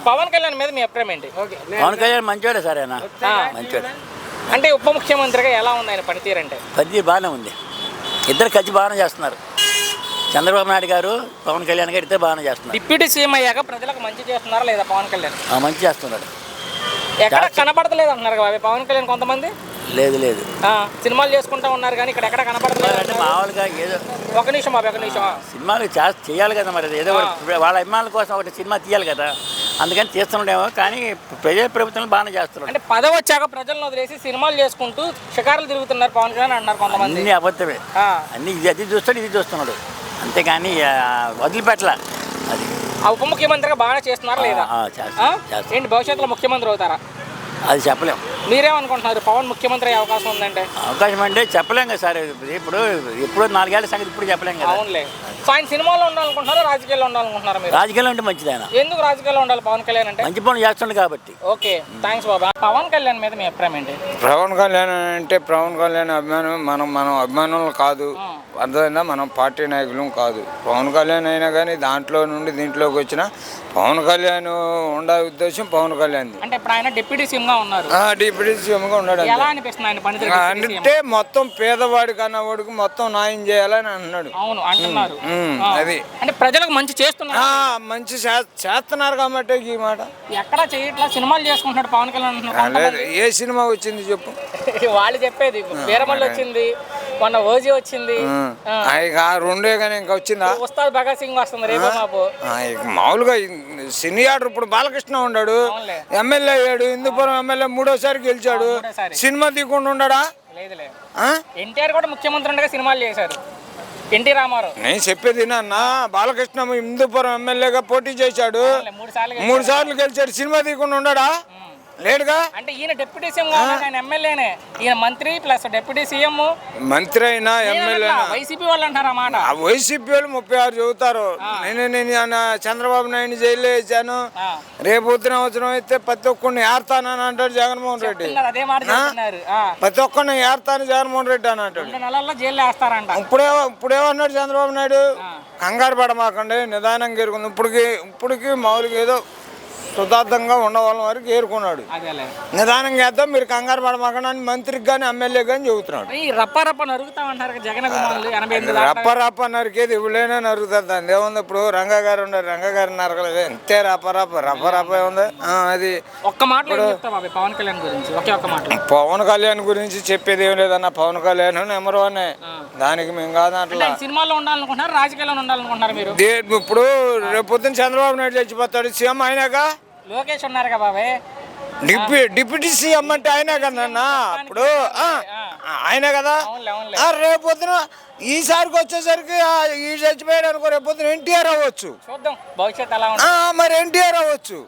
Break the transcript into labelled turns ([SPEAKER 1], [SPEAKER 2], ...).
[SPEAKER 1] పవన్ కళ్యాణ్ మీద మీ అభిప్రాయం ఏంటి?
[SPEAKER 2] పవన్ కళ్యాణ్ మంచివాడే సార్, ఆయన మంచివాడు.
[SPEAKER 1] అంటే ఉప ముఖ్యమంత్రిగా ఎలా ఉంది ఆయన పనితీరు? అంటే
[SPEAKER 2] పనితీరు బాగానే ఉంది, ఇద్దరు కలిసి బాగానే చేస్తున్నారు. చంద్రబాబు నాయుడు గారు పవన్ కళ్యాణ్ గారు ఇద్దరు బాగానే చేస్తున్నారు.
[SPEAKER 1] డిప్యూటీ సీఎం అయ్యాక ప్రజలకు మంచి చేస్తున్నారా లేదా పవన్ కళ్యాణ్?
[SPEAKER 2] మంచి చేస్తున్నాడు.
[SPEAKER 1] ఎక్కడ కనపడతలేదు అంటున్నారు కదా పవన్ కళ్యాణ్ కొంతమంది.
[SPEAKER 2] లేదు లేదు,
[SPEAKER 1] సినిమాలు చేసుకుంటూ ఉన్నారు కానీ ఇక్కడ ఎక్కడ కనపడలేదు
[SPEAKER 2] అంటే మామూలుగా ఏదో
[SPEAKER 1] ఒక నిమిషం బాబు, ఒక నిమిషం.
[SPEAKER 2] సినిమాలు చేయాలి కదా, మరి ఏదో వాళ్ళ అభిమానుల కోసం ఒకటి సినిమా తీయాలి కదా, అందుకని తీస్తున్నాడేమో. కానీ ప్రభుత్వం బాగానే చేస్తున్నాడు.
[SPEAKER 1] అంటే పదవి వచ్చాక ప్రజలను వదిలేసి సినిమాలు చేసుకుంటూ షికారులు తిరుగుతున్నారు పవన్ కళ్యాణ్ అంటున్నారు కొంతమంది.
[SPEAKER 2] అన్ని అబద్ధమే, అన్ని అది చూస్తాడు ఇది చూస్తున్నాడు, అంతేగాని వదిలిపెట్టల. అది
[SPEAKER 1] ఉప ముఖ్యమంత్రిగా బాగా చేస్తున్నారా లేదా? ఏంటి భవిష్యత్తులో ముఖ్యమంత్రి అవుతారా?
[SPEAKER 2] అది చెప్పలేం.
[SPEAKER 1] మీరేమనుకుంటున్నారు? పవన్ ముఖ్యమంత్రి అయ్యే అవకాశం ఉందంటే?
[SPEAKER 2] అవకాశం అంటే చెప్పలేం కదా సార్, ఇప్పుడు 4 ఏళ్ల సంగతి ఇప్పుడు చెప్పలేం కదా.
[SPEAKER 1] అవునులే. సో ఆయన సినిమాలో ఉండాలనుకుంటున్నారా రాజకీయాల్లో ఉండాలనుకుంటున్నారా మీరు?
[SPEAKER 2] రాజకీయాల్లో ఉంటే మంచిది. ఆయన
[SPEAKER 1] ఎందుకు రాజకీయాల్లో ఉండాలి పవన్ కళ్యాణ్ అంటే?
[SPEAKER 2] మంచి పనులు చేస్తుండే కాబట్టి.
[SPEAKER 1] ఓకే, థ్యాంక్స్ బాబా. పవన్ కళ్యాణ్ మీద మీ అభిప్రాయం ఏంటి?
[SPEAKER 3] పవన్ కళ్యాణ్ అంటే పవన్ కళ్యాణ్ అభిమానం, మనం అభిమానులు కాదు, అర్థమైందా? మనం పార్టీ నాయకులు కాదు. పవన్ కళ్యాణ్ అయినా కానీ దాంట్లో నుండి దీంట్లోకి వచ్చిన పవన్ కళ్యాణ్ ఉండే ఉద్దేశం పవన్ కళ్యాణ్.
[SPEAKER 1] అంటే ఇప్పుడు ఆయన డిప్యూటీ సీఎం గా ఉన్నారు.
[SPEAKER 3] డిప్యూటీ సీఎం గా ఉన్నాడు.
[SPEAKER 1] ఎలా అనిపిస్తుంది ఆయన పనితీరు?
[SPEAKER 3] అంటే మొత్తం పేదవాడి కన్నా వాడికి మొత్తం న్యాయం చేయాలని అన్నాడు.
[SPEAKER 1] అవును అంటున్నారు.
[SPEAKER 3] అది
[SPEAKER 1] అంటే ప్రజలకు మంచి చేస్తున్నారు,
[SPEAKER 3] మంచి చేస్తున్నారు కాబట్టి ఈ మాట.
[SPEAKER 1] ఎక్కడ చేయట్లా, సినిమాలు చేసుకుంటున్నాడు పవన్ కళ్యాణ్ అంటున్నారు.
[SPEAKER 3] ఏ సినిమా వచ్చింది చెప్పు?
[SPEAKER 1] వాళ్ళు చెప్పేది వీరమల్లి వచ్చింది, మొన్న ఓజీ వచ్చింది,
[SPEAKER 3] రెండే కానీ ఇంకా వచ్చిందా?
[SPEAKER 1] ఉస్తాద్ భగత్ సింగ్ వస్తుంది రేపు మాపు.
[SPEAKER 3] మామూలుగా సినీ ఆర్డర్ ఇప్పుడు బాలకృష్ణ ఉన్నాడు, ఎమ్మెల్యే అయ్యాడు, హిందూపురం ఎమ్మెల్యే 3వ గెలిచాడు. సినిమా తీయకుండా ఉన్నాడా?
[SPEAKER 1] లేదులే. ఎన్టీఆర్ కూడా ముఖ్యమంత్రి ఉండగా సినిమాలు చేశారు. ఎన్టీ రామారావు.
[SPEAKER 3] నేను చెప్పేది అన్న, బాలకృష్ణ హిందూపురం ఎమ్మెల్యేగా పోటీ చేశాడు, 3 సార్లు గెలిచాడు. సినిమా తీయకుండా ఉన్నాడా? లేడుగా.
[SPEAKER 1] అంటే ఈయన డిప్యూటీ సీఎం ఆయన ఎమ్మెల్యేనే, ఈయన మంత్రి ప్లస్ డిప్యూటీ సీఎం.
[SPEAKER 3] మంత్రి అయినా ఎమ్మెల్యే
[SPEAKER 1] వైసీపీ వాళ్ళు అంటారు అన్నమాట.
[SPEAKER 3] వైసీపీ వాళ్ళు 36 చెబుతారు. నేను చంద్రబాబు నాయుడు జైల్లో వేసాను, రేపు అవసరం అయితే ప్రతి ఒక్కరిని ఏర్తానని అంటాడు జగన్మోహన్ రెడ్డి.
[SPEAKER 1] అదే మాట చెప్తున్నారు.
[SPEAKER 3] ప్రతి ఒక్కరిని ఏర్తాను జగన్మోహన్ రెడ్డి అని అంటాడు.
[SPEAKER 1] 2 నెలల్లో జైల్లో వేస్తారంట.
[SPEAKER 3] ఇప్పుడేమన్నాడు చంద్రబాబు నాయుడు? కంగారు పడమాకండి, నిదానంగా ఎరుకుంది. ఇప్పటికి మామూలుగా ఏదో శుద్ధార్థంగా ఉండవాళ్ళ వరకు ఏరుకున్నాడు. నిదానంగా వేద్దాం, మీరు కంగారు పడమాకండి అని మంత్రికి కానీ ఎమ్మెల్యే కానీ చెబుతున్నాడు. రప్ప నరికేది ఇవ్వలేనే నరుగుతుంది. దాన్ని ఏముంది? ఇప్పుడు రంగా గారు ఉన్నారు, రంగా గారు నరకలేదు, అంతే రప్ప ఏముంది? అది
[SPEAKER 1] ఒక్క మాట పవన్ కళ్యాణ్ గురించి,
[SPEAKER 3] పవన్ కళ్యాణ్ గురించి చెప్పేది ఏం లేదన్న. పవన్ కళ్యాణ్ నెంబర్ 1, దానికి మేము కాదు అట్లా.
[SPEAKER 1] సినిమాలో ఉండాలనుకుంటున్నారు, రాజకీయాల్లో ఉండాలనుకుంటున్నారు మీరు?
[SPEAKER 3] ఇప్పుడు రేపు పొద్దున్న చంద్రబాబు నాయుడు చచ్చిపోతాడు, సీఎం అయినాక
[SPEAKER 1] లోకేష్ ఉన్నారు కదా బాబాయ్,
[SPEAKER 3] డిప్యూటీ సీఎం అంటే ఆయనే కదన్నా. ఇప్పుడు ఆయనే కదా. రేపు పొద్దున ఈసారికి వచ్చేసరికి ఈ చచ్చిపోయాడు అనుకో, రేపు పొద్దున ఎన్టీఆర్ అవ్వచ్చు.
[SPEAKER 1] చూద్దాం భవిష్యత్ ఎలా.
[SPEAKER 3] మరి ఎన్టీఆర్ అవ్వచ్చు.